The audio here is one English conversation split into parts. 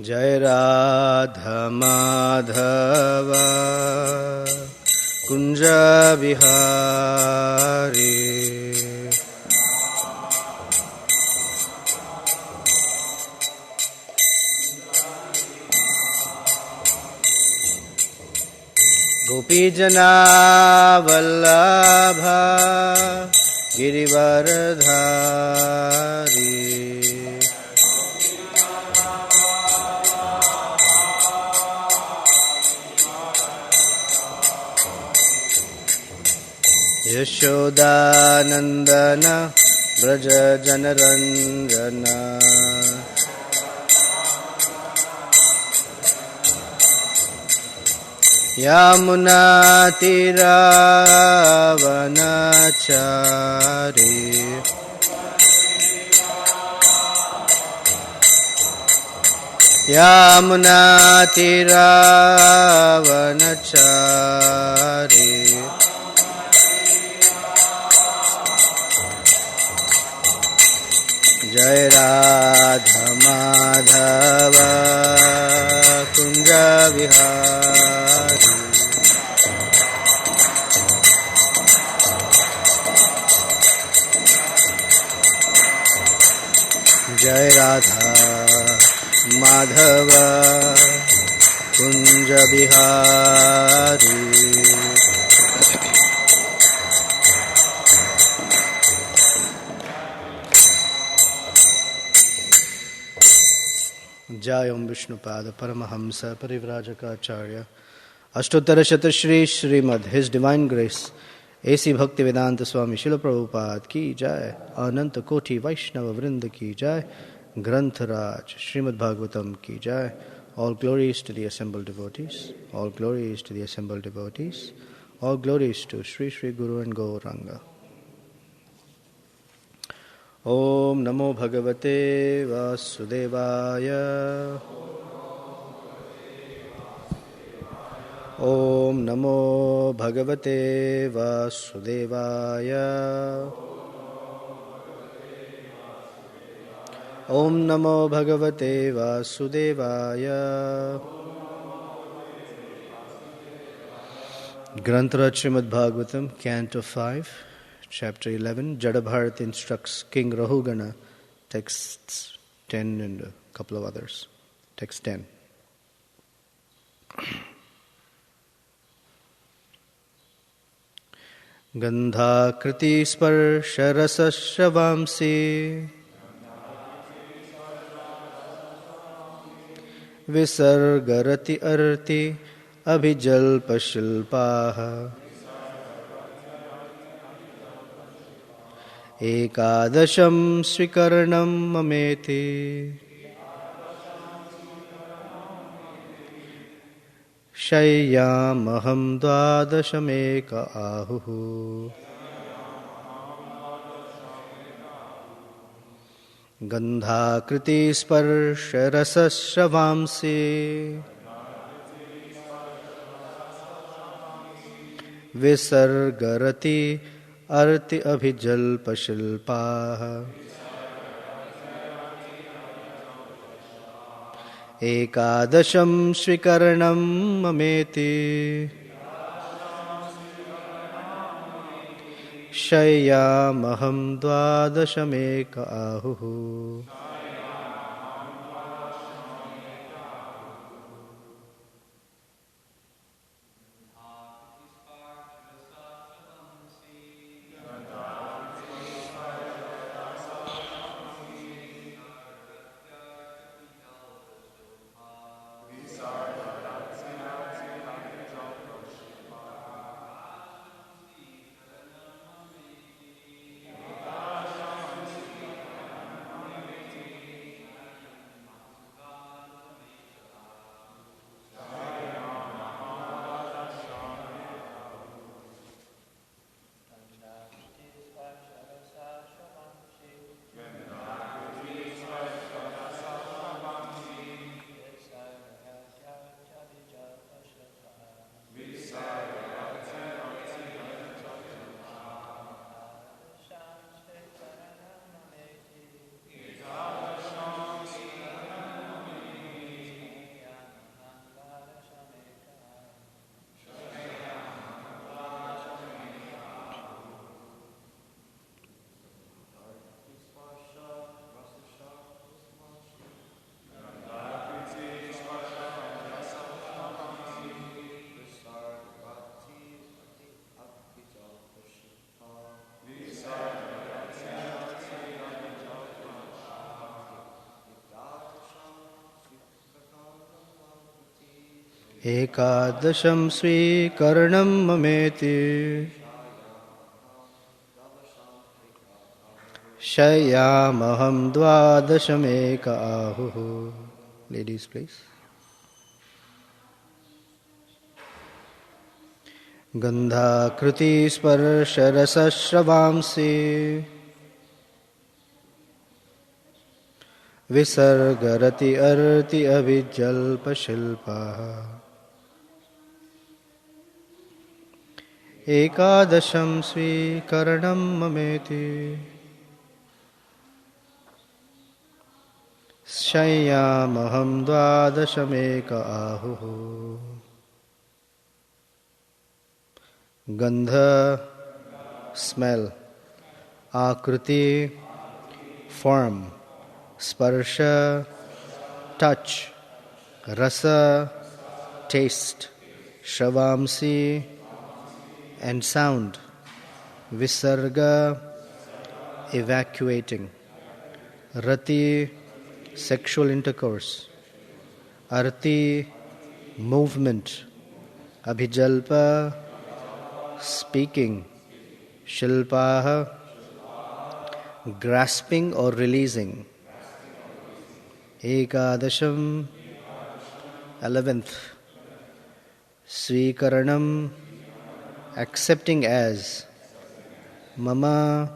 जय राधा माधव कुंज विहारी गोपीजना वल्लभ गिरिवरधारी यशोदानंदन ब्रज जनरंजन यमुना तीरावनचारी यमुना तीरावनचारी जय राधा माधव कुंज विहारी जय राधा माधव कुंज विहारी जय ओम Vishnupad Paramahamsa Parivrajakacharya Ashtottara Shata Shrimad his divine grace A C Bhaktivedanta स्वामी शिल प्रभुपाद की जय। अनंत कोटि वैष्णव वृंद की जय। ग्रंथराज श्रीमद् भागवतम की जय। All glories to the assembled devotees. All glories to the assembled devotees. All glories to Sri Sri Guru and Gauranga. Om Namo Bhagavate Vasudevaya. Om Namo Bhagavate Vasudevaya. Om Namo Bhagavate Vasudevaya. Granthara Srimad Bhagavatam, Canto 5, Chapter 11. Jadabharat instructs King Rahugana, texts 10 and a couple of others. Text 10. Gandha kriti sparsha rasa shavamsi visargarati arti abhijalpa shilpaha ekadasham svikarnam mameti shayyamaham dvadashameka ahuhu Gandha kriti sparsha rasa shravamsi visargarati arti abhijalpa shilpaha ekadasham svikarnam mameti shayyamaham dvadashameka ahuhu एकादशं स्वीकरणं ममेति शय्यामहं द्वादशमेक आहुः. Ladies, please. गन्धाकृति स्पर्शरसश्रवांसि विसर्गरति अर्ति अविजल्पशिल्पः. एकादशं स्वीकरणं ममेति शय्यामहं द्वादशमेक आहुः. Gandha, smell. Akriti, form. Sparsha, touch. Rasa, taste. Shravamsi, and sound. Visarga, evacuating. Rati, sexual intercourse. Arti, movement. Abhijalpa, speaking. Shilpaha, grasping or releasing. Ekadasham, 11th. Swikaranam, accepting as. Mama,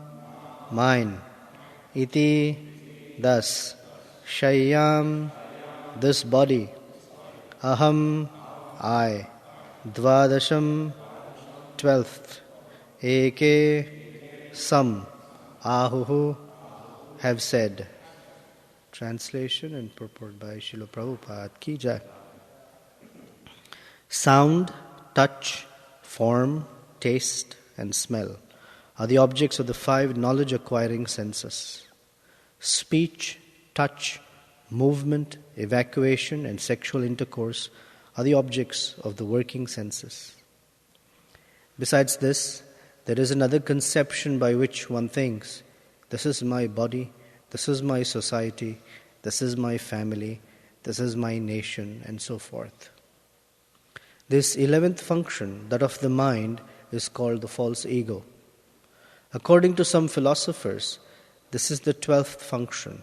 mine. Iti, thus. Shayyam, this body. Aham, I. Dvadasham, 12th. Eke, some. Ahuhu, have said. Translation and purport by Srila Prabhupada ki jai. Sound, touch, form, taste and smell are the objects of the 5 knowledge-acquiring senses. Speech, touch, movement, evacuation and sexual intercourse are the objects of the working senses. Besides this, there is another conception by which one thinks, this is my body, this is my society, this is my family, this is my nation, and so forth. This 11th function, that of the mind, is called the false ego. According to some philosophers, this is the 12th function,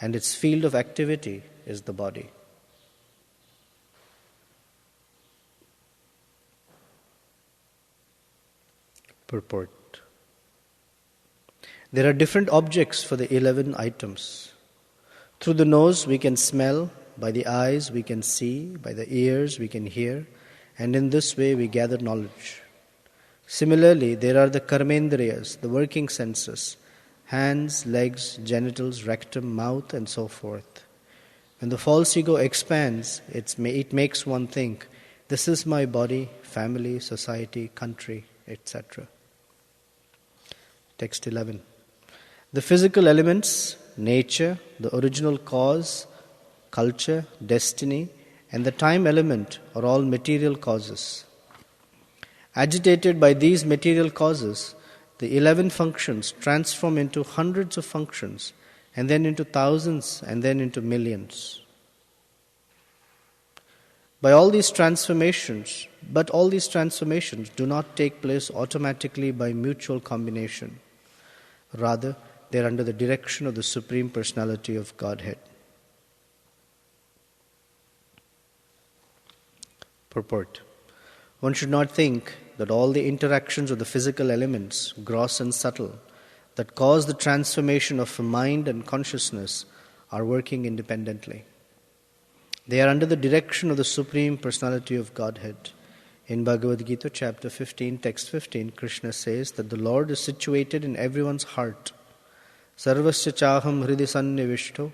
and its field of activity is the body. Purport. There are different objects for the 11 items. Through the nose we can smell, by the eyes we can see, by the ears we can hear, and in this way we gather knowledge. Similarly, there are the karmendriyas, the working senses, hands, legs, genitals, rectum, mouth, and so forth. When the false ego expands, it makes one think, this is my body, family, society, country, etc. Text 11. The physical elements, nature, the original cause, culture, destiny, and the time element are all material causes. Agitated by these material causes, the 11 functions transform into hundreds of functions, and then into thousands, and then into millions. But all these transformations do not take place automatically by mutual combination. Rather, they are under the direction of the Supreme Personality of Godhead. Purport. One should not think that all the interactions of the physical elements, gross and subtle, that cause the transformation of mind and consciousness are working independently. They are under the direction of the Supreme Personality of Godhead. In Bhagavad Gita, chapter 15, text 15, Krishna says that the Lord is situated in everyone's heart. Sarvasya chaham hridi sannivishto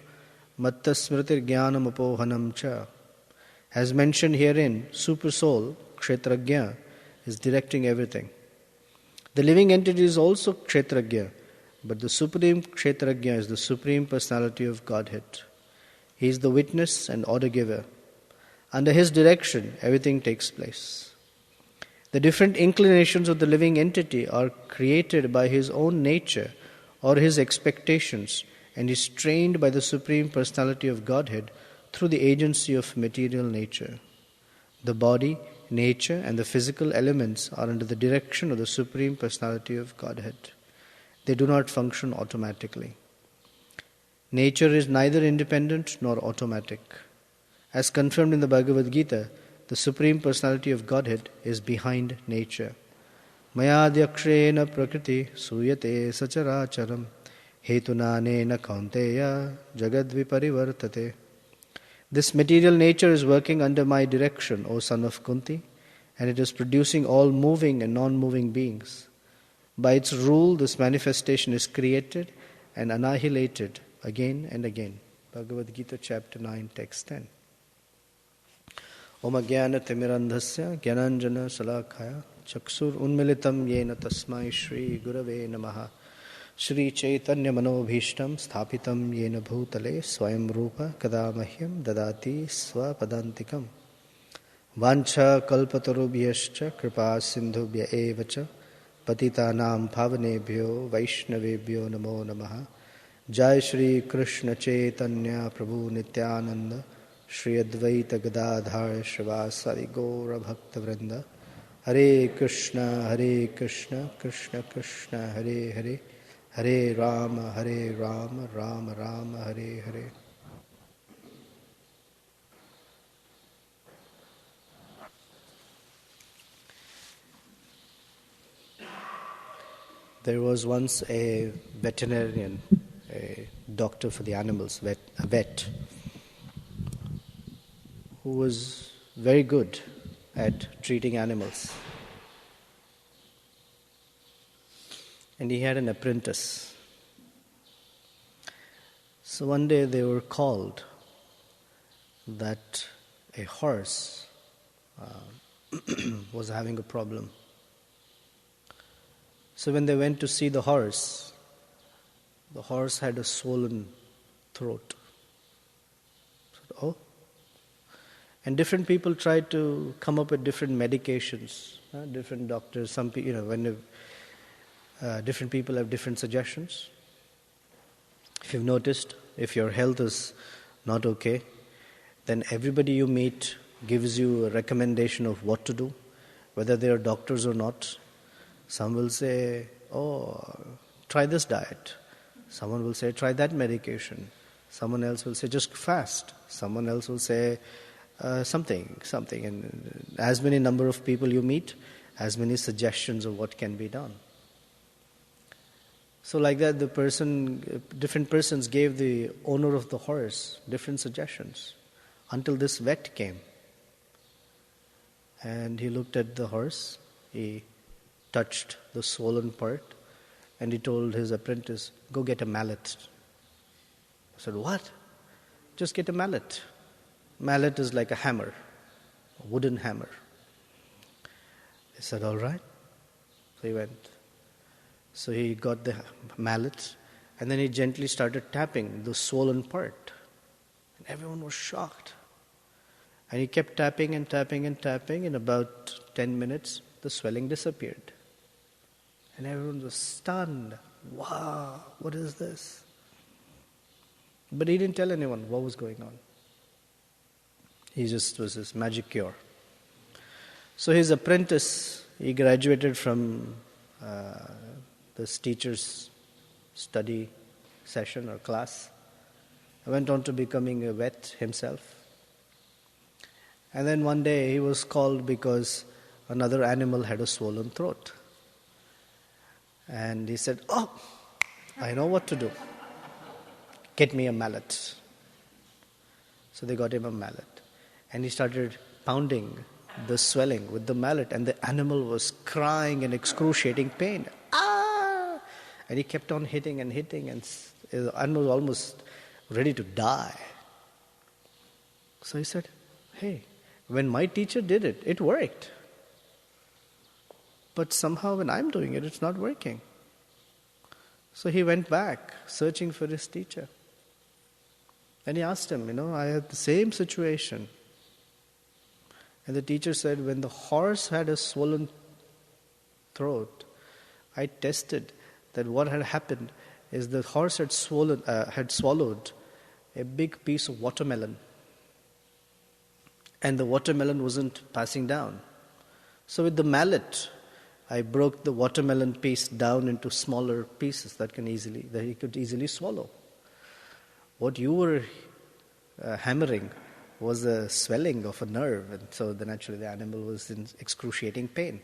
matta smritir jnanam apohanam cha. As mentioned herein, Super Soul, Kshetrajna, is directing everything. The living entity is also Kshetrajna, but the Supreme Kshetrajna is the Supreme Personality of Godhead. He is the witness and order giver. Under his direction, everything takes place. The different inclinations of the living entity are created by his own nature or his expectations and is trained by the Supreme Personality of Godhead through the agency of material nature. The body, nature, and the physical elements are under the direction of the Supreme Personality of Godhead. They do not function automatically. Nature is neither independent nor automatic. As confirmed in the Bhagavad Gita, the Supreme Personality of Godhead is behind nature. Mayadhyakshena prakriti suyate sacharacharam hetunanena kaunteya jagadviparivartate. This material nature is working under my direction, O son of Kunti, and it is producing all moving and non-moving beings. By its rule, this manifestation is created and annihilated again and again. Bhagavad Gita, chapter 9, text 10. Om Jnana Timirandhasya Jnananjana Salakhaya Chaksur Unmilitam Yena Tasmai Shri Gurave Namaha Shri Chaitanya Manobhishtam Sthapitam Yena Bhutale Swayam Rupa Kadamahyam Dadati Swapadantikam Vancha Kalpatarubhyascha Kripa Sindhubhya Evacha Patitanam Pavanebhyo Vaishnavebhyo Namo Namaha Jai Shri Krishna Chaitanya Prabhu Nityananda Shri Advaita Gadadhar Shrivasari Gaura Bhakta Vrinda Hare Krishna Krishna Krishna Hare Hare Hare Rama Rama Rama Hare Hare. There was once a veterinarian, a doctor for the animals, a vet, who was very good at treating animals. And he had an apprentice. So one day they were called that a horse was having a problem. So when they went to see the horse had a swollen throat. So, oh. And different people tried to come up with different medications, different doctors. Some people, different people have different suggestions. If you've noticed, if your health is not okay, then everybody you meet gives you a recommendation of what to do, whether they are doctors or not. Some will say, oh, try this diet. Someone will say, try that medication. Someone else will say, just fast. Someone else will say, something. And as many number of people you meet, as many suggestions of what can be done. So like that, different persons gave the owner of the horse different suggestions until this vet came. And he looked at the horse, he touched the swollen part, and he told his apprentice, go get a mallet. I said, what? Just get a mallet. Mallet is like a hammer, a wooden hammer. He said, all right. So he went. So he got the mallet, and then he gently started tapping the swollen part. And everyone was shocked. And he kept tapping and tapping and tapping. In about 10 minutes, the swelling disappeared. And everyone was stunned. Wow, what is this? But he didn't tell anyone what was going on. He just was this magic cure. So his apprentice, he graduated from this teacher's study session or class. He went on to becoming a vet himself. And then one day he was called because another animal had a swollen throat. And he said, oh, I know what to do. Get me a mallet. So they got him a mallet. And he started pounding the swelling with the mallet, and the animal was crying in excruciating pain. Ah! And he kept on hitting, and the animal was almost ready to die. So he said, hey, when my teacher did it, it worked. But somehow when I'm doing it, it's not working. So he went back, searching for his teacher. And he asked him, I had the same situation. And the teacher said, when the horse had a swollen throat, I tested that what had happened is the horse had swallowed a big piece of watermelon. and the watermelon wasn't passing down. So with the mallet, I broke the watermelon piece down into smaller pieces that he could easily swallow. What you were hammering was a swelling of a nerve, and so naturally the animal was in excruciating pain.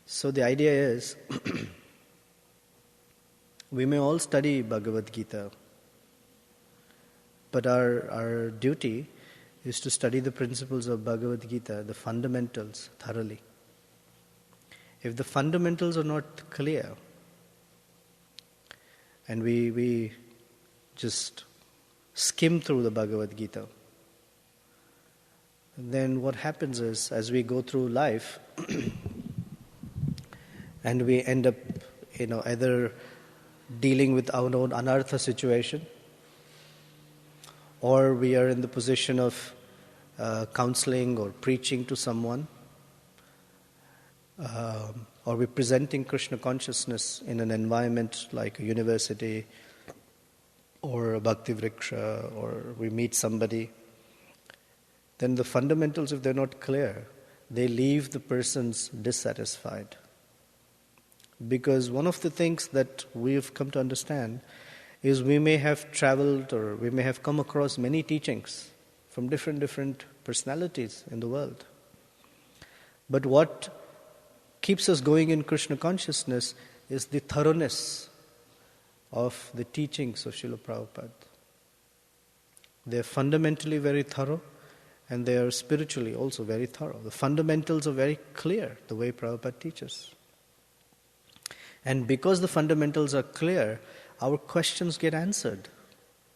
So the idea is, we may all study Bhagavad Gita, but our duty is to study the principles of Bhagavad Gita, the fundamentals, thoroughly. If the fundamentals are not clear, and we just skim through the Bhagavad Gita, then what happens is, as we go through life, and we end up, either dealing with our own anartha situation, or we are in the position of counseling or preaching to someone, or we're presenting Krishna consciousness in an environment like a university or a bhakti vriksha, or we meet somebody, then the fundamentals, if they're not clear, they leave the persons dissatisfied. Because one of the things that we've come to understand is we may have traveled or we may have come across many teachings from different personalities in the world. But what keeps us going in Krishna consciousness is the thoroughness of the teachings of Srila Prabhupada. They're fundamentally very thorough, and they are spiritually also very thorough. The fundamentals are very clear, the way Prabhupada teaches. And because the fundamentals are clear, our questions get answered.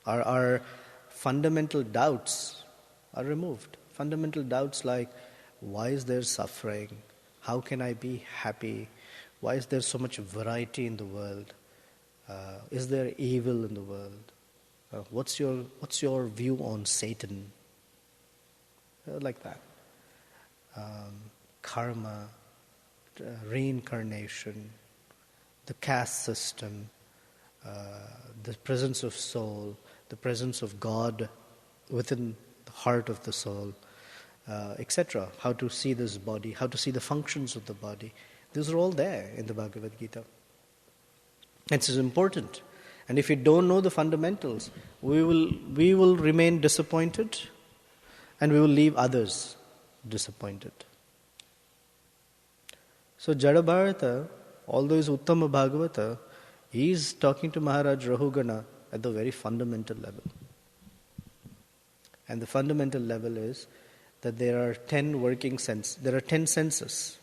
Our fundamental doubts are removed. Fundamental doubts like, why is there suffering? How can I be happy? Why is there so much variety in the world? Is there evil in the world? What's your view on Satan? Like that. Karma, reincarnation, the caste system, the presence of soul, the presence of God within the heart of the soul, etc. How to see this body, how to see the functions of the body. These are all there in the Bhagavad Gita. It's important. And if we don't know the fundamentals, we will remain disappointed, and we will leave others disappointed. So Jadabharata, although he's Uttama Bhagavata, he's talking to Maharaj Rahugana at the very fundamental level. And the fundamental level is that there are 10 senses.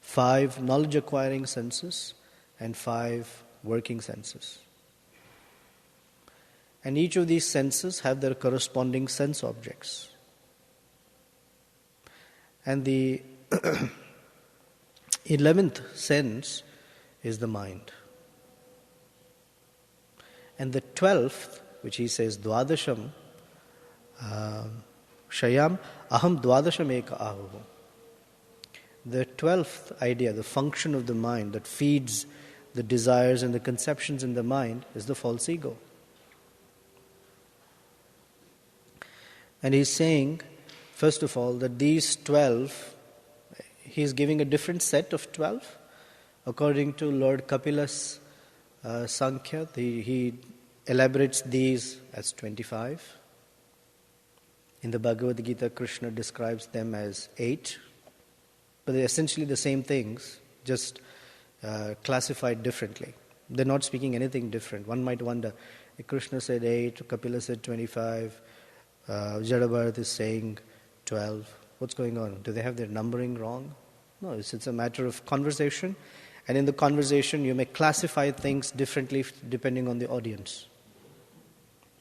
5 knowledge acquiring senses and 5 working senses. And each of these senses have their corresponding sense objects. And the 11th sense is the mind. And the 12th, which he says, Dwadasham, Shayam, Aham Dwadasham Eka Ahuhu. The 12th idea, the function of the mind that feeds the desires and the conceptions in the mind, is the false ego. And he's saying, first of all, that these 12, he's giving a different set of 12. According to Lord Kapila's Sankhya, he elaborates these as 25. In the Bhagavad Gita, Krishna describes them as 8. But they're essentially the same things, just classified differently. They're not speaking anything different. One might wonder, Krishna said 8, Kapila said 25, Jadabharat is saying 12. What's going on? Do they have their numbering wrong? No, it's a matter of conversation. And in the conversation, you may classify things differently depending on the audience.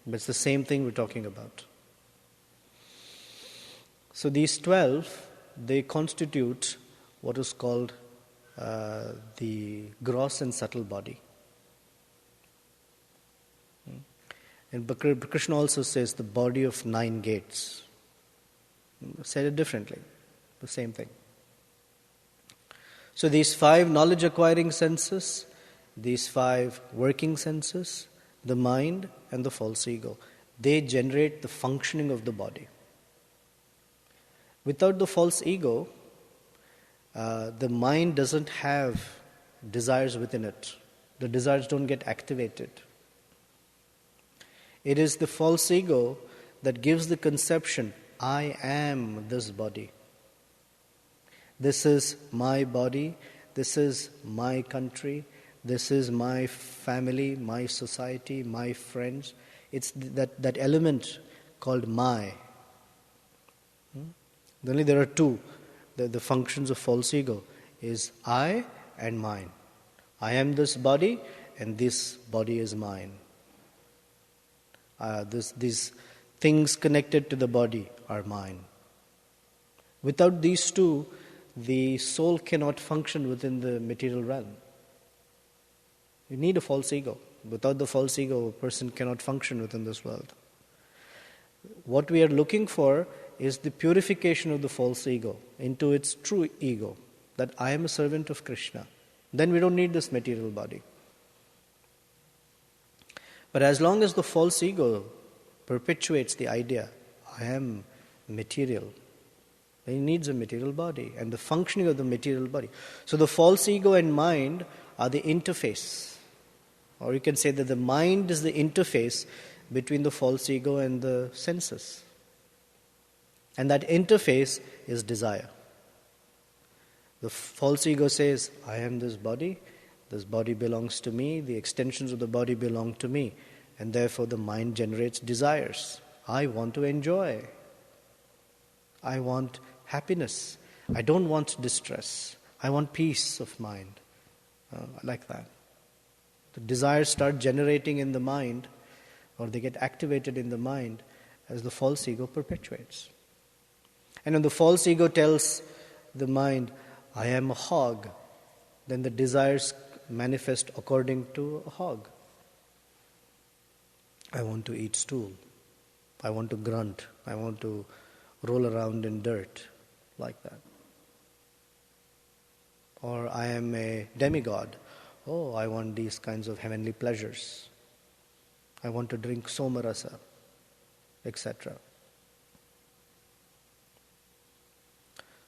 But it's the same thing we're talking about. So these 12, they constitute what is called the gross and subtle body. And Krishna also says the body of 9 gates. Said it differently, the same thing. So these 5 knowledge acquiring senses, these 5 working senses, the mind and the false ego, they generate the functioning of the body. Without the false ego, the mind doesn't have desires within it. The desires don't get activated. It is the false ego that gives the conception, I am this body. This is my body, this is my country, this is my family, my society, my friends. It's that element called my. Only there are two. The functions of false ego is I and mine. I am this body and this body is mine. These things connected to the body are mine. Without these two, the soul cannot function within the material realm. You need a false ego. Without the false ego, a person cannot function within this world. What we are looking for is the purification of the false ego into its true ego, that I am a servant of Krishna. Then we don't need this material body. But as long as the false ego perpetuates the idea, I am material, then he needs a material body and the functioning of the material body. So the false ego and mind are the interface. Or you can say that the mind is the interface between the false ego and the senses. And that interface is desire. The false ego says, I am this body belongs to me, the extensions of the body belong to me, and therefore the mind generates desires. I want to enjoy. I want happiness. I don't want distress. I want peace of mind. Like that. The desires start generating in the mind, or they get activated in the mind as the false ego perpetuates. And when the false ego tells the mind, I am a hog, then the desires manifest according to a hog. I want to eat stool. I want to grunt. I want to roll around in dirt, like that. Or I am a demigod. Oh, I want these kinds of heavenly pleasures. I want to drink somarasa, etc.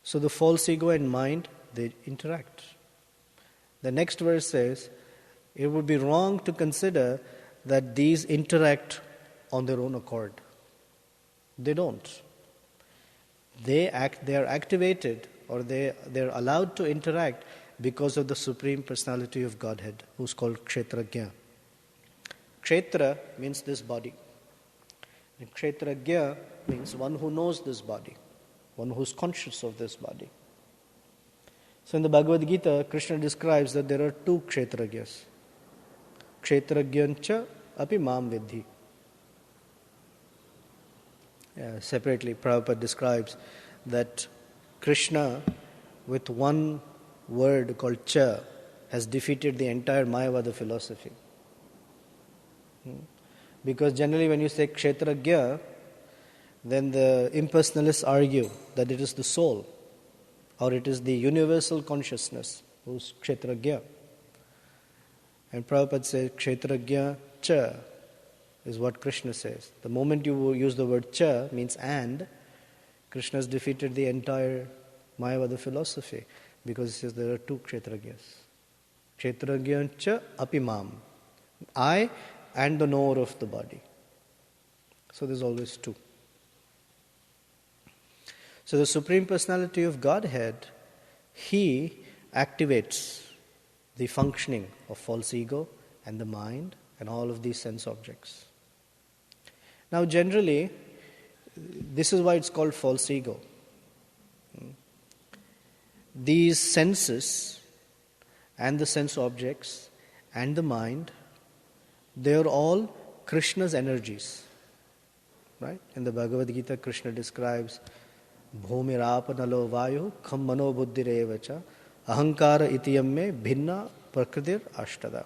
So the false ego and mind, they interact. The next verse says, it would be wrong to consider that these interact on their own accord. They don't. They are activated, or they're allowed to interact because of the Supreme Personality of Godhead, who's called Kshetrajna. Kshetra means this body. And Kshetrajna means one who knows this body, one who's conscious of this body. So in the Bhagavad Gita, Krishna describes that there are two Kshetrajnas. Kshetrajnancha api mam vidhi. Separately, Prabhupada describes that Krishna, with one word called cha, has defeated the entire Mayavada philosophy. Because generally when you say Kshetrajna, then the impersonalists argue that it is the soul, or it is the universal consciousness who's Kshetrajna. And Prabhupada says Kshetrajna cha is what Krishna says. The moment you use the word cha, means and, Krishna has defeated the entire Mayavada philosophy, because he says there are two Kshetrajnas. Kshetrajna cha api mam. I and the knower of the body. So there's always two. So the Supreme Personality of Godhead, He activates the functioning of false ego and the mind and all of these sense objects. Now generally, this is why it's called false ego. These senses and the sense objects and the mind, they are all Krishna's energies. Right? In the Bhagavad Gita, Krishna describes Bhumirāpanalo vayu kham mano buddhirevacha ahankara itiyam me bhinna prakritir ashtada.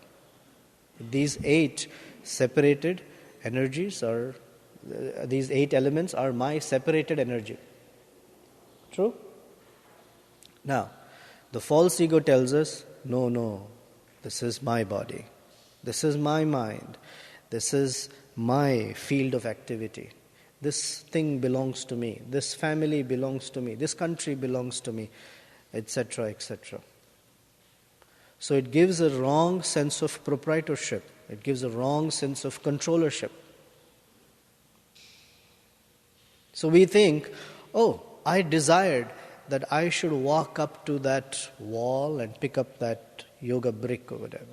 These 8 separated energies are, these 8 elements are my separated energy. True? Now, the false ego tells us, no, this is my body. This is my mind. This is my field of activity. This thing belongs to me. This family belongs to me. This country belongs to me, etc., etc. So it gives a wrong sense of proprietorship. It gives a wrong sense of controllership. So we think, oh, I desired that I should walk up to that wall and pick up that yoga brick or whatever.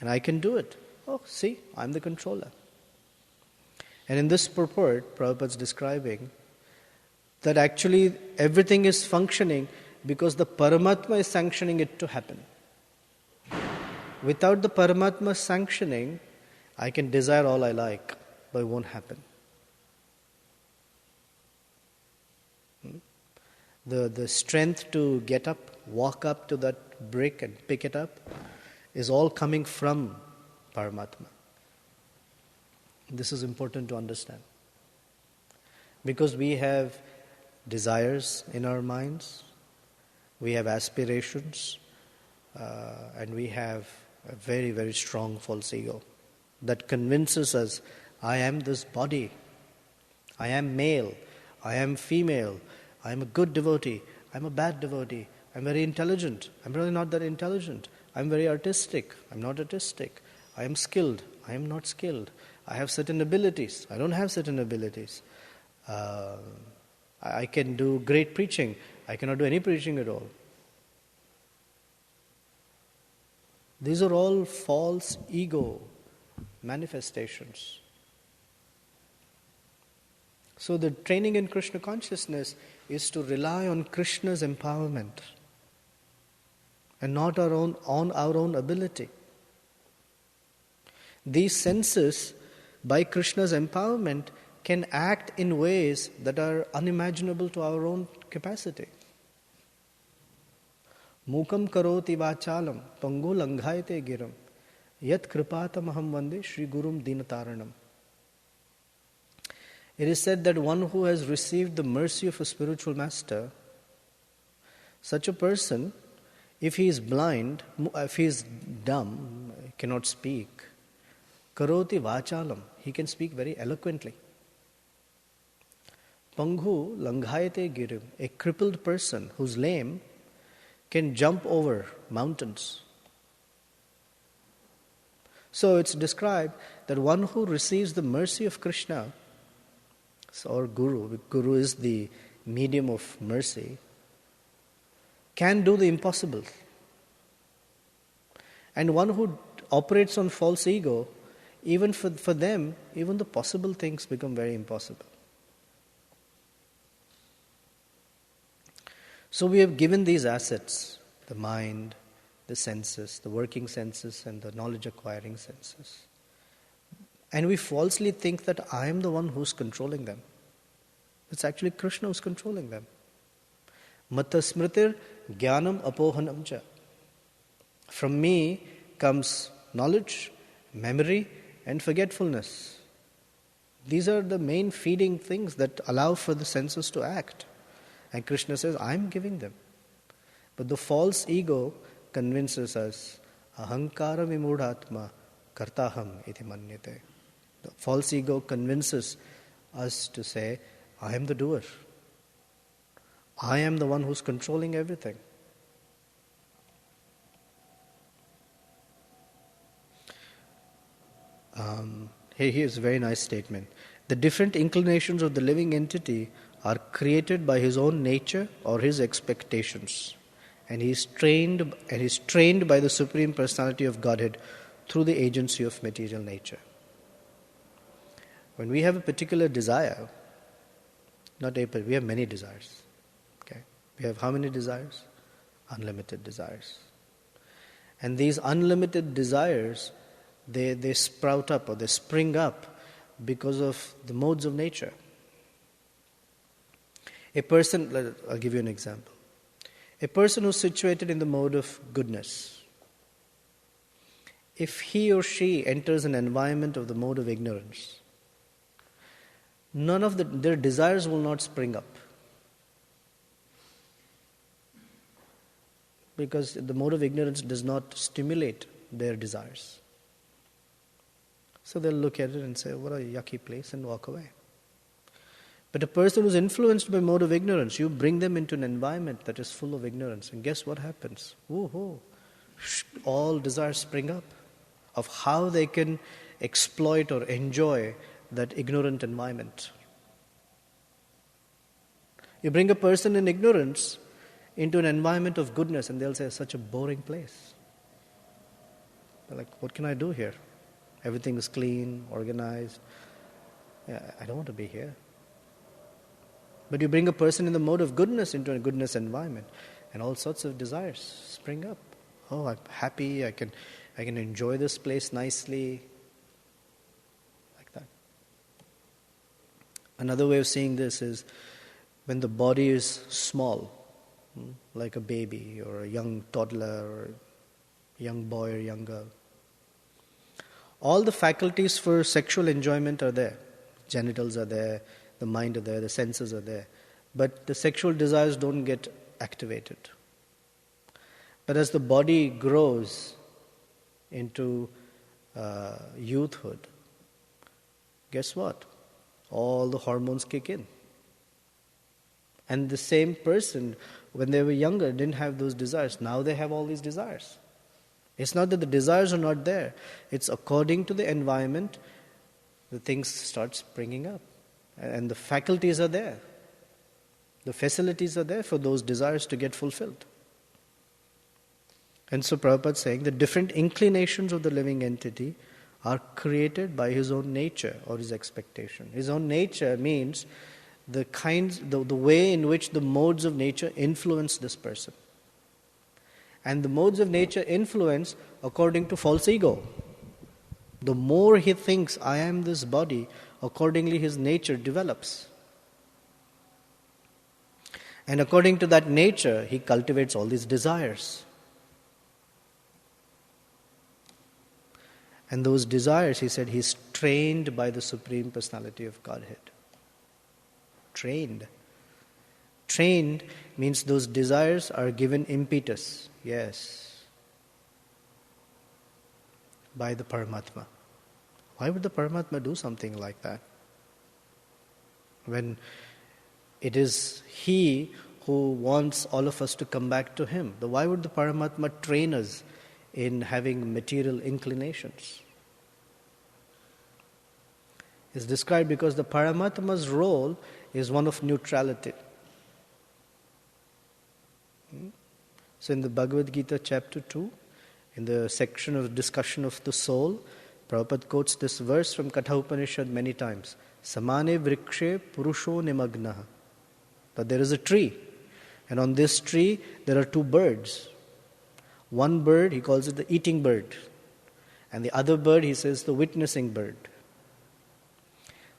And I can do it. Oh, see, I'm the controller. And in this purport, Prabhupada's describing that actually everything is functioning because the Paramatma is sanctioning it to happen. Without the Paramatma sanctioning, I can desire all I like, but it won't happen. The strength to get up, walk up to that brick and pick it up is all coming from Paramatma. This is important to understand. Because we have desires in our minds, we have aspirations, and we have a very, very strong false ego that convinces us, I am this body, I am male, I am female, I am a good devotee, I am a bad devotee, I am very intelligent, I am really not that intelligent, I am very artistic, I am not artistic, I am skilled, I am not skilled, I have certain abilities, I don't have certain abilities, I can do great preaching, I cannot do any preaching at all. These are all false ego manifestations. So the training in Krishna consciousness is to rely on Krishna's empowerment and not on our own ability. These senses, by Krishna's empowerment, can act in ways that are unimaginable to our own capacity. Mukam karoti vachalam pangu langhaite giram yat kripatam aham vande Shri Gurum dinataranam. It is said that one who has received the mercy of a spiritual master, such a person, if he is blind, if he is dumb, cannot speak, karoti vachalam, he can speak very eloquently. Pangu langhaite girim, a crippled person who's lame, can jump over mountains. So it's described that one who receives the mercy of Krishna, or Guru is the medium of mercy, can do the impossible. And one who operates on false ego, even for them, even the possible things become very impossible. So we have given these assets, the mind, the senses, the working senses and the knowledge acquiring senses. And we falsely think that I am the one who's controlling them. It's actually Krishna who's controlling them. Mata smritir jnanam apohanam cha. From me comes knowledge, memory and forgetfulness. These are the main feeding things that allow for the senses to act. And Krishna says, I'm giving them. But the false ego convinces us, ahankara vimudhatma kartaham iti manyate. The false ego convinces us to say, I am the doer. I am the one who's controlling everything. Here's a very nice statement. The different inclinations of the living entity are created by his own nature or his expectations. And he is trained by the Supreme Personality of Godhead through the agency of material nature. When we have a particular desire, we have many desires. Okay? We have how many desires? Unlimited desires. And these unlimited desires, they sprout up or they spring up because of the modes of nature. A person, I'll give you an example. A person who's situated in the mode of goodness, if he or she enters an environment of the mode of ignorance, none of their desires will not spring up. Because the mode of ignorance does not stimulate their desires. So they'll look at it and say, what a yucky place, and walk away. But a person who's influenced by mode of ignorance, you bring them into an environment that is full of ignorance, and guess what happens? Woohoo! All desires spring up of how they can exploit or enjoy that ignorant environment. You bring a person in ignorance into an environment of goodness, and they'll say, such a boring place. They're like, what can I do here? Everything is clean, organized. Yeah, I don't want to be here. But you bring a person in the mode of goodness into a goodness environment, and all sorts of desires spring up. Oh, I'm happy, I can enjoy this place nicely. Like that. Another way of seeing this is when the body is small, like a baby or a young toddler or a young boy or young girl. All the faculties for sexual enjoyment are there. Genitals are there, the mind are there, the senses are there. But the sexual desires don't get activated. But as the body grows into youthhood, guess what? All the hormones kick in. And the same person, when they were younger, didn't have those desires. Now they have all these desires. It's not that the desires are not there. It's according to the environment, the things start springing up. And the faculties are there. The facilities are there for those desires to get fulfilled. And so Prabhupada is saying the different inclinations of the living entity are created by his own nature or his expectation. His own nature means the way in which the modes of nature influence this person. And the modes of nature influence according to false ego. The more he thinks, I am this body, accordingly his nature develops. And according to that nature, he cultivates all these desires. And those desires, he said, he's trained by the Supreme Personality of Godhead. Trained. Trained means those desires are given impetus. Yes. By the Paramatma. Why would the Paramatma do something like that? When it is he who wants all of us to come back to him. Why would the Paramatma train us in having material inclinations? It's described because the Paramatma's role is one of neutrality. So in the Bhagavad Gita chapter 2, in the section of discussion of the soul, Prabhupada quotes this verse from Katha Upanishad many times. Samane vrikshe purusho nimagnaha. That there is a tree, and on this tree there are two birds. One bird, he calls it the eating bird, and the other bird, he says, the witnessing bird.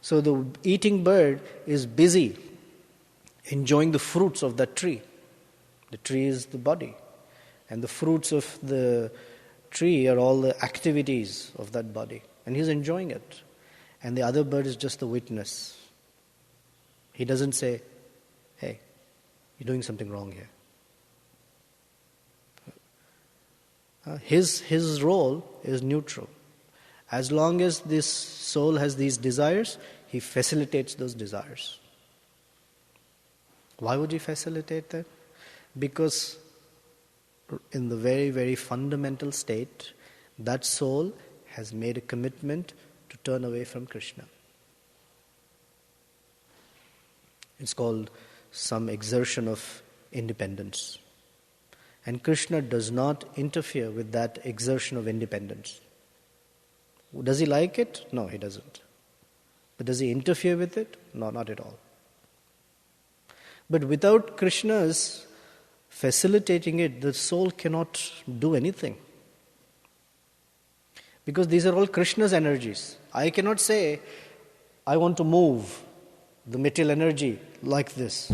So the eating bird is busy enjoying the fruits of that tree. The tree is the body, and the fruits of the tree are all the activities of that body, and he's enjoying it. And the other bird is just the witness. He doesn't say, hey, you're doing something wrong here. His role is neutral. As long as this soul has these desires, he facilitates those desires. Why would he facilitate that? Because in the very, very fundamental state, that soul has made a commitment to turn away from Krishna. It's called some exertion of independence. And Krishna does not interfere with that exertion of independence. Does he like it? No, he doesn't. But does he interfere with it? No, not at all. But without Krishna's facilitating it, the soul cannot do anything. Because these are all Krishna's energies. I cannot say, I want to move the material energy like this.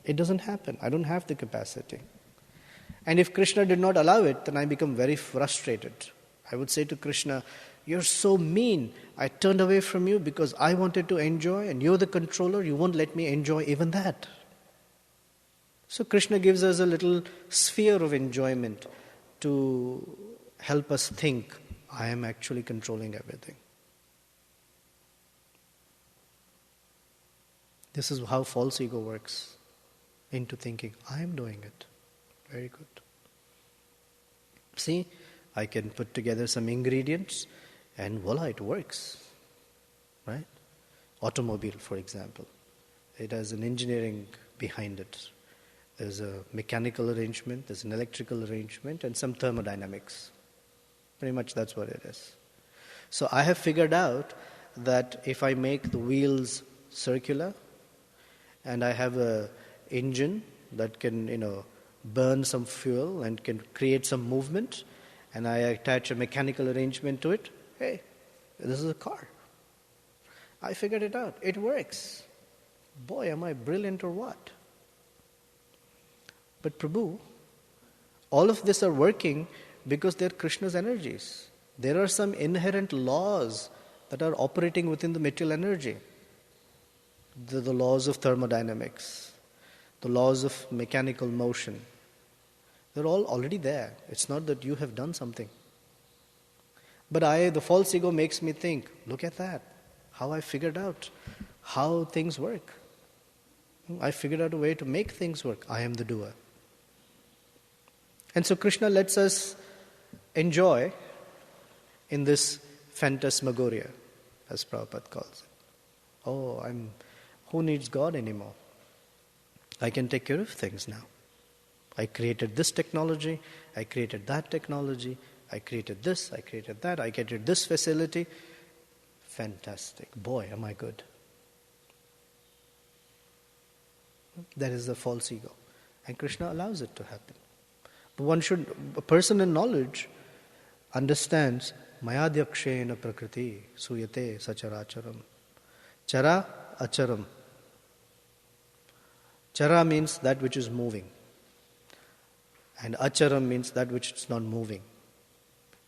It doesn't happen. I don't have the capacity. And if Krishna did not allow it, then I become very frustrated. I would say to Krishna, you're so mean. I turned away from you because I wanted to enjoy, and you're the controller. You won't let me enjoy even that. So Krishna gives us a little sphere of enjoyment to help us think, I am actually controlling everything. This is how false ego works. Into thinking, I am doing it. Very good. See, I can put together some ingredients and voila, it works. Right? Automobile, for example. It has an engineering behind it. There's a mechanical arrangement, there's an electrical arrangement, and some thermodynamics. Pretty much that's what it is. So I have figured out that if I make the wheels circular, and I have a engine that can, burn some fuel and can create some movement, and I attach a mechanical arrangement to it, hey, this is a car. I figured it out. It works. Boy, am I brilliant or what? But Prabhu, all of this are working because they're Krishna's energies. There are some inherent laws that are operating within the material energy. The laws of thermodynamics, the laws of mechanical motion. They're all already there. It's not that you have done something. But the false ego makes me think, look at that, how I figured out how things work. I figured out a way to make things work. I am the doer. And so Krishna lets us enjoy in this phantasmagoria, as Prabhupada calls it. Oh, who needs God anymore? I can take care of things now. I created this technology, I created that technology, I created this, I created that, I created this facility. Fantastic. Boy, am I good. That is the false ego. And Krishna allows it to happen. But a person in knowledge understands Mayadhyakshena prakriti suyate sacharacharam. Chara acharam. Chara means that which is moving. And acharam means that which is not moving.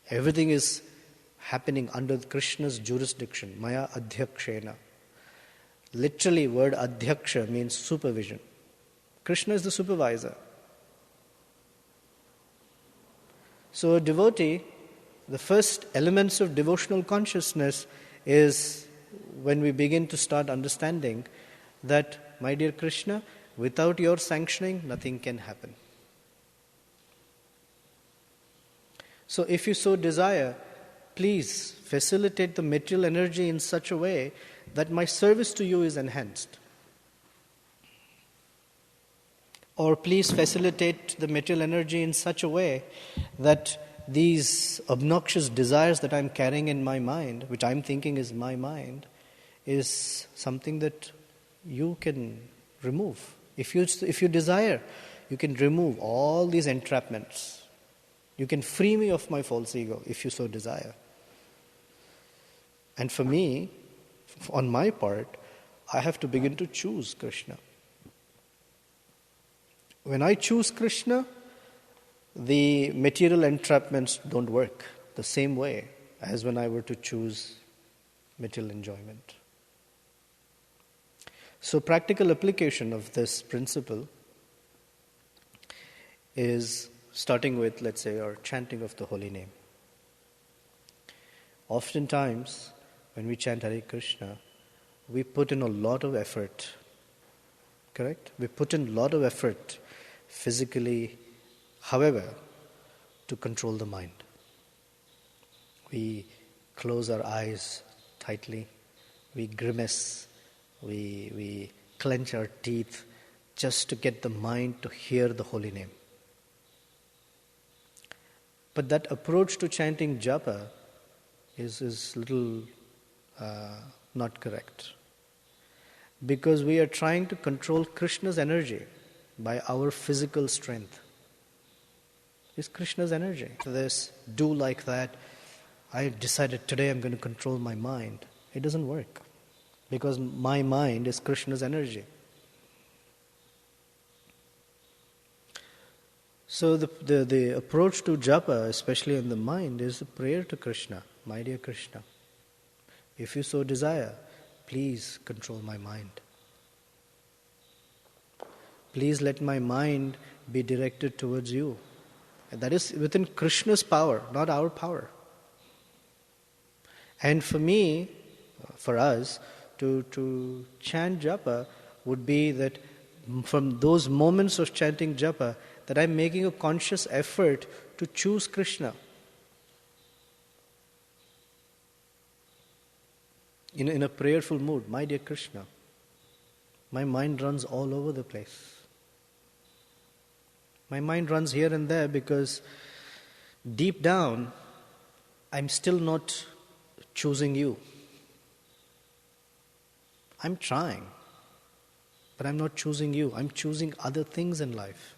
Everything is happening under Krishna's jurisdiction. Maya adhyakshena. Literally, word adhyaksha means supervision. Krishna is the supervisor. So a devotee, the first elements of devotional consciousness is when we begin to start understanding that, my dear Krishna, without your sanctioning, nothing can happen. So if you so desire, please facilitate the material energy in such a way that my service to you is enhanced. Or please facilitate the material energy in such a way that these obnoxious desires that I'm carrying in my mind, which I'm thinking is my mind, is something that you can remove. If you desire, you can remove all these entrapments. You can free me of my false ego if you so desire. And for me, on my part, I have to begin to choose Krishna. When I choose Krishna, the material entrapments don't work the same way as when I were to choose material enjoyment. So practical application of this principle is starting with, let's say, our chanting of the holy name. Oftentimes, when we chant Hare Krishna, we put in a lot of effort. Correct? We put in a lot of effort physically, however, to control the mind. We close our eyes tightly, we grimace, we clench our teeth just to get the mind to hear the holy name. But that approach to chanting japa is little not correct. Because we are trying to control Krishna's energy by our physical strength. It's Krishna's energy. This, do like that. I decided today I'm going to control my mind. It doesn't work. Because my mind is Krishna's energy. So the approach to japa, especially in the mind, is the prayer to Krishna. My dear Krishna, if you so desire, please control my mind. Please let my mind be directed towards you. And that is within Krishna's power, not our power. And for me, for us, to chant japa, would be that from those moments of chanting japa, that I'm making a conscious effort to choose Krishna. In a prayerful mood, my dear Krishna, my mind runs all over the place. My mind runs here and there because deep down, I'm still not choosing you. I'm trying, but I'm not choosing you. I'm choosing other things in life.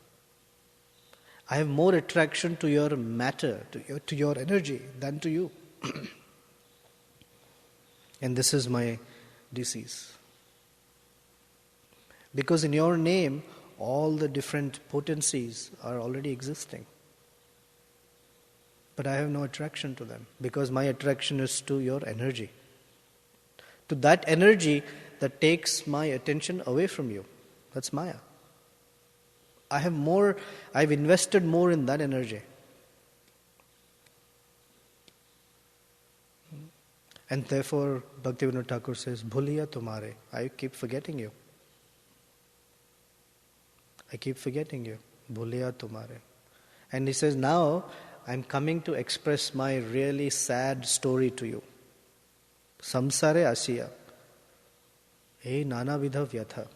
I have more attraction to your matter, to your energy, than to you. And this is my disease. Because in your name, all the different potencies are already existing. But I have no attraction to them, because my attraction is to your energy. To that energy that takes my attention away from you. That's Maya. I've invested more in that energy. And therefore, Bhaktivinoda Thakur says, Bhuliya tumhare, I keep forgetting you. I keep forgetting you. Bhuliya tumhare. And he says, now I'm coming to express my really sad story to you. Samsare asiya. Hey nana vidha vyatha.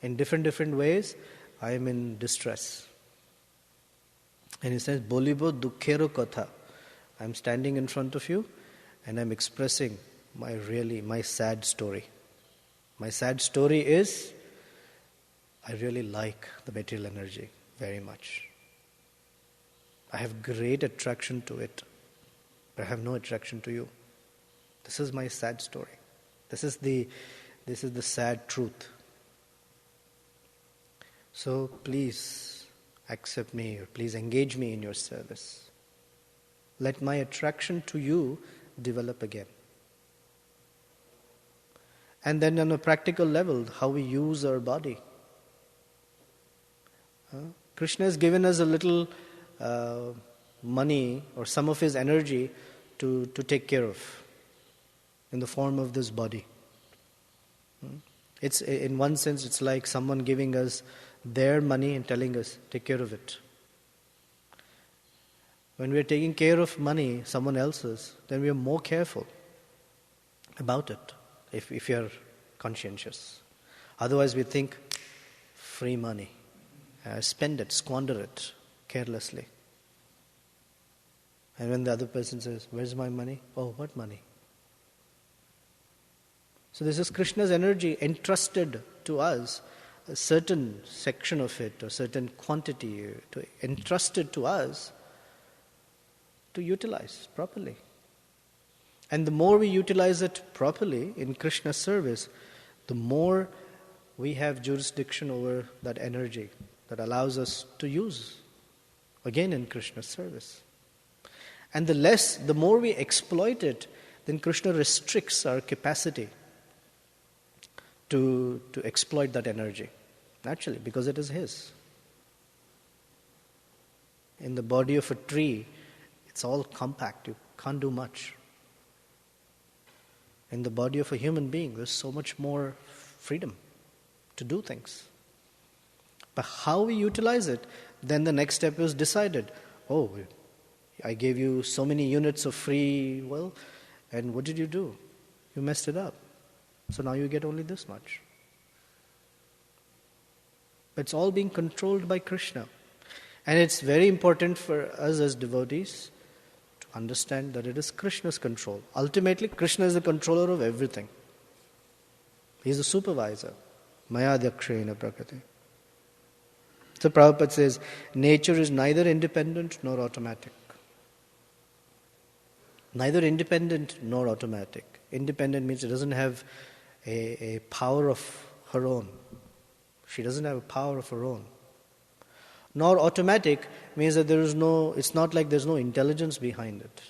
In different ways, I am in distress. And he says, Bolibo dukkhero katha. I'm standing in front of you and I'm expressing my sad story. My sad story is, I really like the material energy very much. I have great attraction to it, but I have no attraction to you. This is my sad story. This is the sad truth. So please accept me, or please engage me in your service. Let my attraction to you develop again. And then on a practical level, how we use our body. Krishna has given us a little money or some of his energy to take care of in the form of this body. It's, in one sense, it's like someone giving us their money and telling us, take care of it. When we are taking care of money, someone else's, then we are more careful about it, if you are conscientious. Otherwise we think, free money, spend it, squander it carelessly. And when the other person says, where's my money? Oh, what money? So this is Krishna's energy entrusted to us, a certain section of it, or certain quantity, entrusted to us to utilize properly. And the more we utilize it properly in Krishna's service, the more we have jurisdiction over that energy that allows us to use again in Krishna's service. And the more we exploit it, then Krishna restricts our capacity to exploit that energy. Naturally, because it is his. In the body of a tree, it's all compact, you can't do much. In the body of a human being, there's so much more freedom to do things. But how we utilize it, then the next step is decided. Oh, I gave you so many units of free will, and what did you do? You messed it up. So now you get only this much. But it's all being controlled by Krishna. And it's very important for us as devotees to understand that it is Krishna's control. Ultimately, Krishna is the controller of everything. He is the supervisor. Maya Dakshena Prakriti. So Prabhupada says, nature is neither independent nor automatic. Neither independent nor automatic. Independent means it doesn't have a power of her own. She doesn't have a power of her own. Nor automatic means that it's not like there's no intelligence behind it.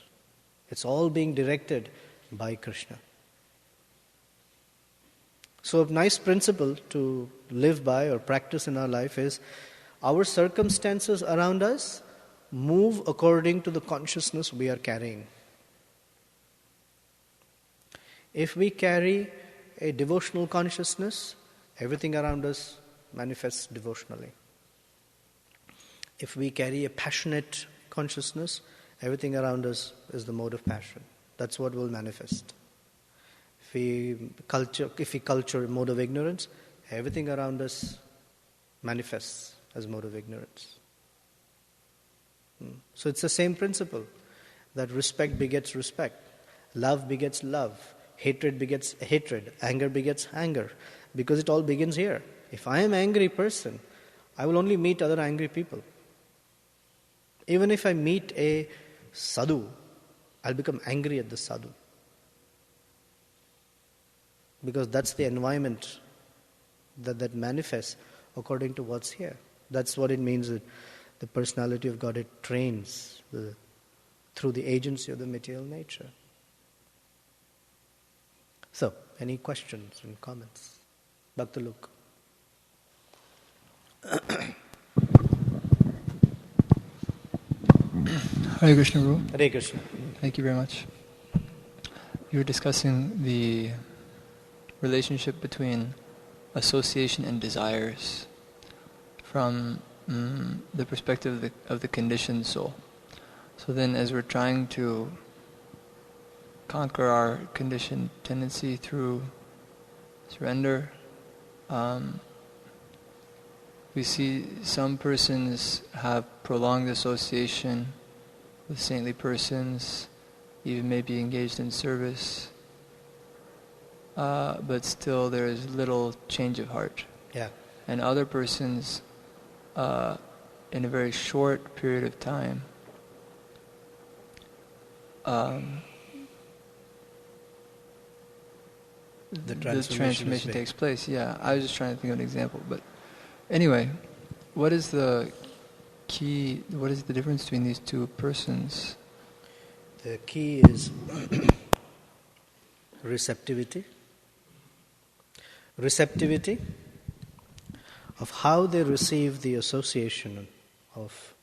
It's all being directed by Krishna. So a nice principle to live by or practice in our life is, our circumstances around us move according to the consciousness we are carrying. If we carry a devotional consciousness, everything around us manifests devotionally. If we carry a passionate consciousness, everything around us is the mode of passion. That's what will manifest. If we culture a mode of ignorance, everything around us manifests as mode of ignorance. So it's the same principle, that respect begets respect, love begets love, hatred begets hatred, anger begets anger, because it all begins here. If I am an angry person, I will only meet other angry people. Even if I meet a sadhu, I'll become angry at the sadhu. Because that's the environment that manifests according to what's here. That's what it means that the personality of God, it trains through the agency of the material nature. So, any questions and comments? Dr. Luke. Hare Krishna, Guru. Hare Krishna. Thank you very much. You were discussing the relationship between association and desires from the perspective of the conditioned soul. So then, as we're trying to conquer our conditioned tendency through surrender, we see some persons have prolonged association with saintly persons, even maybe engaged in service, but still there is little change of heart. Yeah. And other persons, in a very short period of time, the transformation takes place. Yeah, I was just trying to think of an example. But anyway, what is the key, what is the difference between these two persons? The key is receptivity. Receptivity of how they receive the association of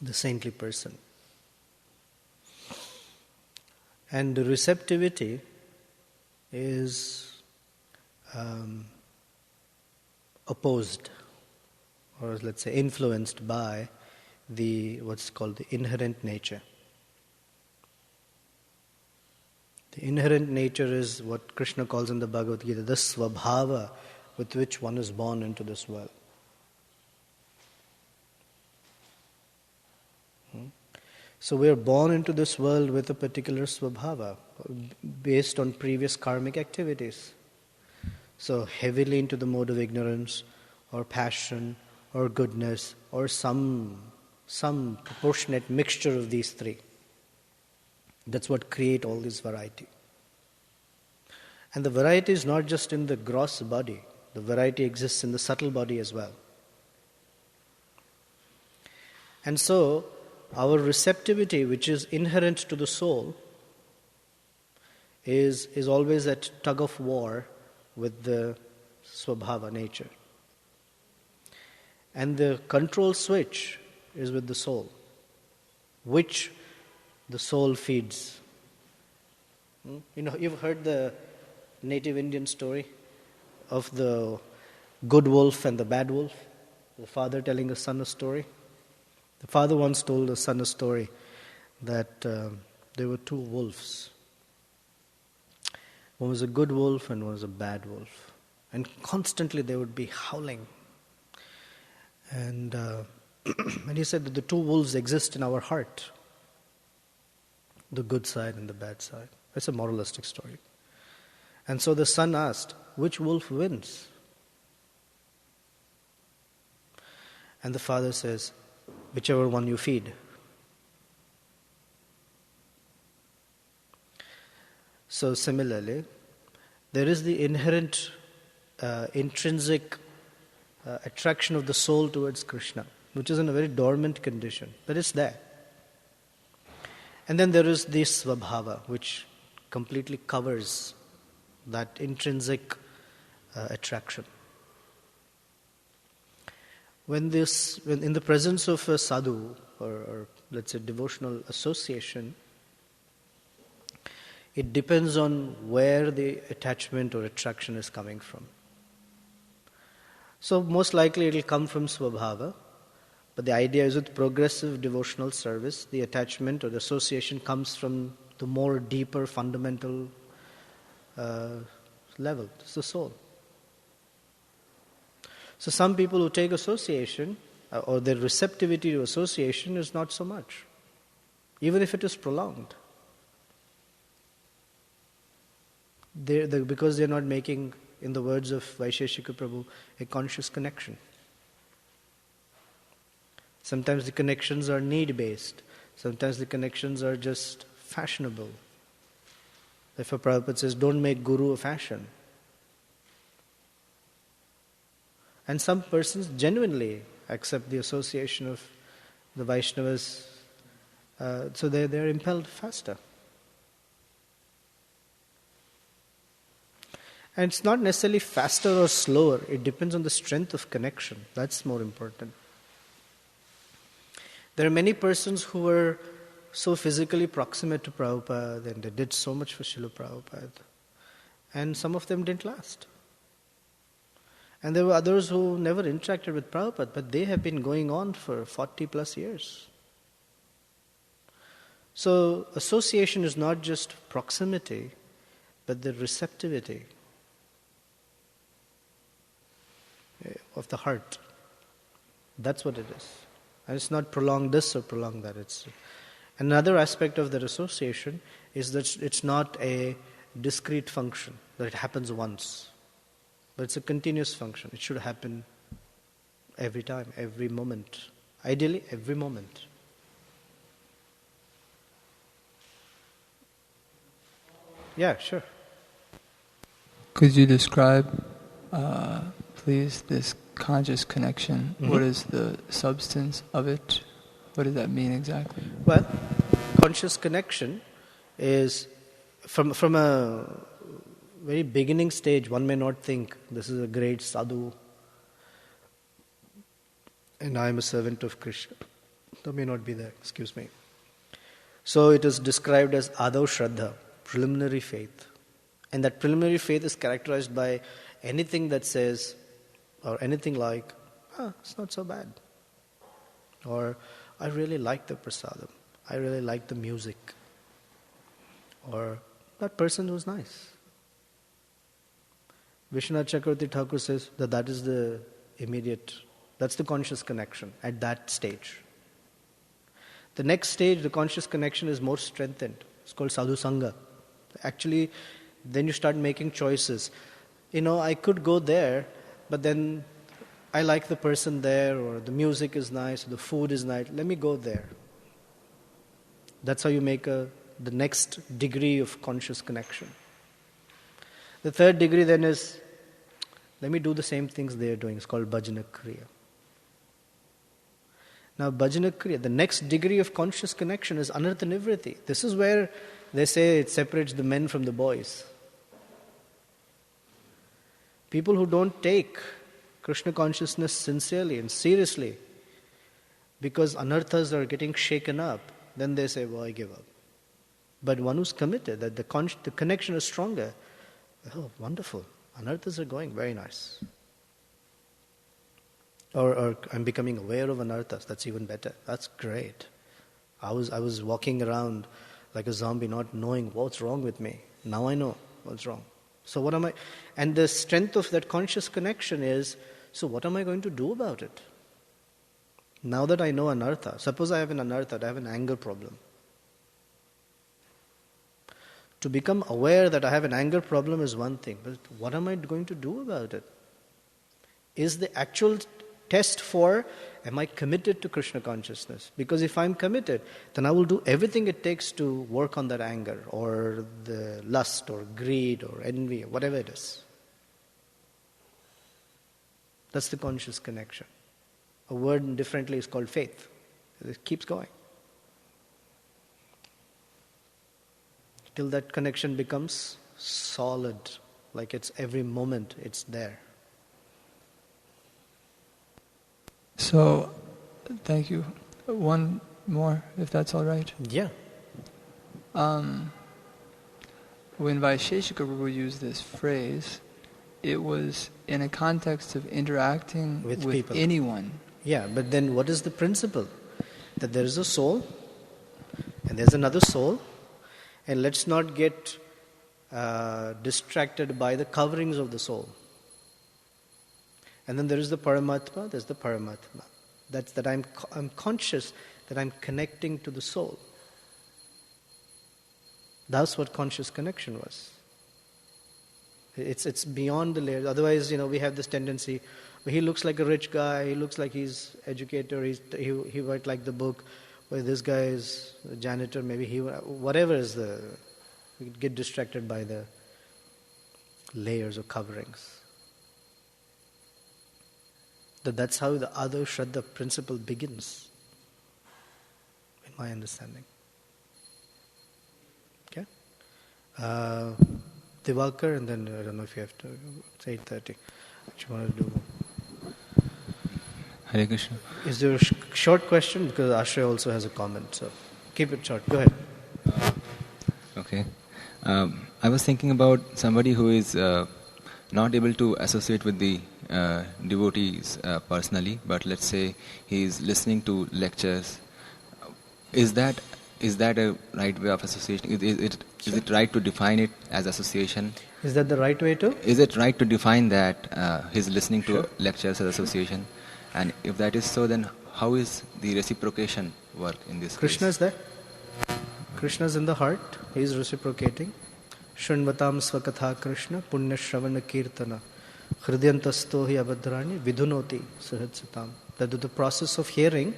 the saintly person. And the receptivity is opposed, or let's say influenced by what's called the inherent nature. The inherent nature is what Krishna calls in the Bhagavad Gita, the svabhava with which one is born into this world. So we are born into this world with a particular svabhava based on previous karmic activities. So heavily into the mode of ignorance or passion or goodness or some proportionate mixture of these three. That's what create all this variety. And the variety is not just in the gross body. The variety exists in the subtle body as well. And so, our receptivity, which is inherent to the soul, is always at tug of war with the swabhava nature. And the control switch is with the soul, which the soul feeds. You've heard the native Indian story of the good wolf and the bad wolf, the father telling the son a story. The father once told the son a story that there were two wolves. One was a good wolf and one was a bad wolf. And constantly they would be howling. And he said that the two wolves exist in our heart. The good side and the bad side. It's a moralistic story. And so the son asked, which wolf wins? And the father says, whichever one you feed. So similarly, there is the inherent, intrinsic attraction of the soul towards Krishna, which is in a very dormant condition, but it's there. And then there is this svabhava, which completely covers that intrinsic attraction. When in the presence of a sadhu, or let's say devotional association, it depends on where the attachment or attraction is coming from. So most likely it will come from Swabhava. But the idea is with progressive devotional service, the attachment or the association comes from the more deeper fundamental level. It's the soul. So some people who take association or their receptivity to association is not so much, even if it is prolonged. Because they're not making, in the words of Vaisheshika Prabhu, a conscious connection. Sometimes the connections are need-based. Sometimes the connections are just fashionable. Therefore Prabhupada says, don't make Guru a fashion. And some persons genuinely accept the association of the Vaishnavas, so they're impelled faster. And it's not necessarily faster or slower. It depends on the strength of connection. That's more important. There are many persons who were so physically proximate to Prabhupada and they did so much for Srila Prabhupada. And some of them didn't last. And there were others who never interacted with Prabhupada, but they have been going on for 40 plus years. So association is not just proximity, but the receptivity of the heart. That's what it is. And it's not prolong this or prolong that. It's another aspect of that association is that it's not a discrete function, that it happens once. But it's a continuous function. It should happen every time, every moment. Ideally, every moment. Yeah, sure. Could you describe, please, this conscious connection? Mm-hmm. What is the substance of it? What does that mean exactly? Well, conscious connection is from a very beginning stage. One may not think this is a great sadhu and I am a servant of Krishna. That may not be there, excuse me. So it is described as Adav Shraddha, preliminary faith. And that preliminary faith is characterized by anything that says, or anything like, it's not so bad. Or, I really like the prasadam. I really like the music. Or, that person was nice. Vishwanath Chakravarti Thakur says that is the immediate, that's the conscious connection at that stage. The next stage, the conscious connection is more strengthened. It's called sadhu sangha. Actually, then you start making choices. I could go there, but then I like the person there, or the music is nice, or the food is nice. Let me go there. That's how you make the next degree of conscious connection. The third degree then is, let me do the same things they are doing. It's called bhajana kriya. Now bhajana kriya, the next degree of conscious connection is anartha nivritti. This is where they say it separates the men from the boys. People who don't take Krishna consciousness sincerely and seriously, because anarthas are getting shaken up, then they say, I give up. But one who's committed, that the connection is stronger, wonderful, anarthas are going, very nice. Or I'm becoming aware of anarthas, that's even better, that's great. I was walking around like a zombie, not knowing what's wrong with me. Now I know what's wrong. So what am I? And the strength of that conscious connection is, so what am I going to do about it? Now that I know anartha, suppose I have an anartha, I have an anger problem. To become aware that I have an anger problem is one thing, but what am I going to do about it? Is the actual test for, am I committed to Krishna consciousness? Because if I'm committed, then I will do everything it takes to work on that anger, or the lust, or greed, or envy, or whatever it is. That's the conscious connection. A word differently is called faith. It keeps going. Till that connection becomes solid, like it's every moment it's there. So, thank you. One more, if that's all right. Yeah. When Vaisheshika Prabhu used this phrase, it was in a context of interacting with people. anyone. Yeah, but then what is the principle? That there is a soul, and there's another soul, and let's not get distracted by the coverings of the soul. And then there is the Paramatma, there's the Paramatma. That's that I'm conscious that I'm connecting to the soul. That's what conscious connection was. It's beyond the layers. Otherwise, we have this tendency. He looks like a rich guy. He looks like he's educated. He might like the book. Well, this guy is a janitor. Maybe whatever is we get distracted by the layers or coverings. That's how the other Shraddha principle begins, in my understanding. Okay? Divakar, and then I don't know if you have to. It's 8:30. What you want to do? Hare Krishna. Is there a short question? Because Ashraya also has a comment, so keep it short. Go ahead. Okay. I was thinking about somebody who is not able to associate with the devotees personally, but let's say he is listening to lectures. Is that a right way of association? Is it right to define it as association? Is that the right way to? Is it right to define that he's listening to lectures as association? And if that is so, then how is the reciprocation work in this Krishna case? is there. Krishna is in the heart. He is reciprocating. Shrinvatam svakatha Krishna punya shravana kirtana hridyantasto hi abhadrani vidhunoti sahajsatam. That the process of hearing,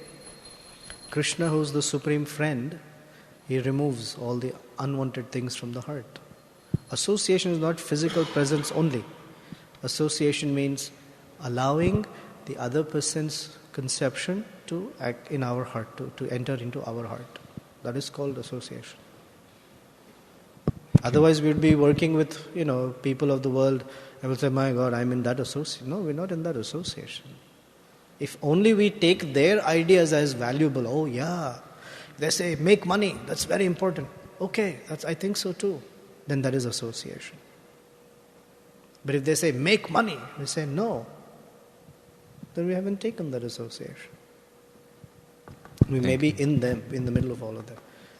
Krishna, who is the supreme friend, he removes all the unwanted things from the heart. Association is not physical presence only. Association means allowing the other person's conception to act in our heart, to enter into our heart. That is called association. Otherwise, we would be working with, people of the world and will say, my God, I'm in that association. No, we're not in that association. If only we take their ideas as valuable. Oh, yeah. They say, make money. That's very important. Okay, I think so too. Then that is association. But if they say, make money, we say, no. Then we haven't taken that association. We may be in them, in the middle of all of them.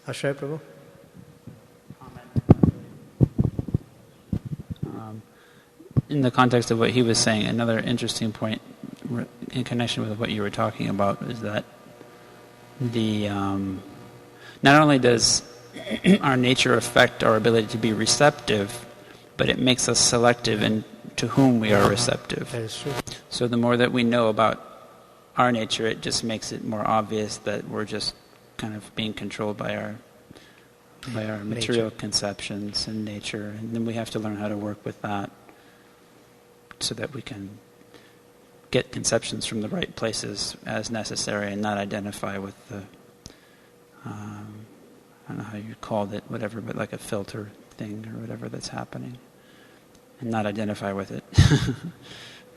Ashraya Prabhu? In the context of what he was saying, another interesting point in connection with what you were talking about is that not only does our nature affect our ability to be receptive, but it makes us selective in to whom we are receptive. That is true. So the more that we know about our nature, it just makes it more obvious that we're just kind of being controlled by our material conceptions and nature, and then we have to learn how to work with that so that we can get conceptions from the right places as necessary and not identify with the I don't know how you called it, whatever, but like a filter thing or whatever that's happening, and not identify with it,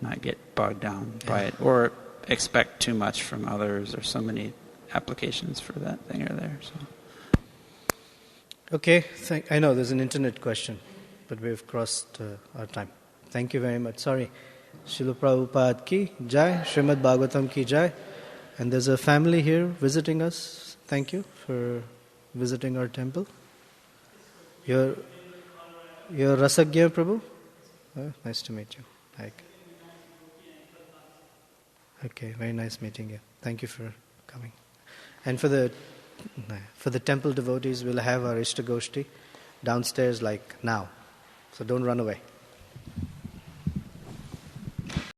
not get bogged down by it, or expect too much from others, or so many applications for that thing are there. So. Okay, I know there's an internet question, but we've crossed our time. Thank you very much. Sorry. Srila Prabhupada ki jai, Srimad Bhagavatam ki jai. And there's a family here visiting us. Thank you for visiting our temple. You're Rasagya Prabhu? Nice to meet you. Okay, very nice meeting you. Thank you for coming. And for the temple devotees, we'll have our Ishtagoshti downstairs like now. So don't run away.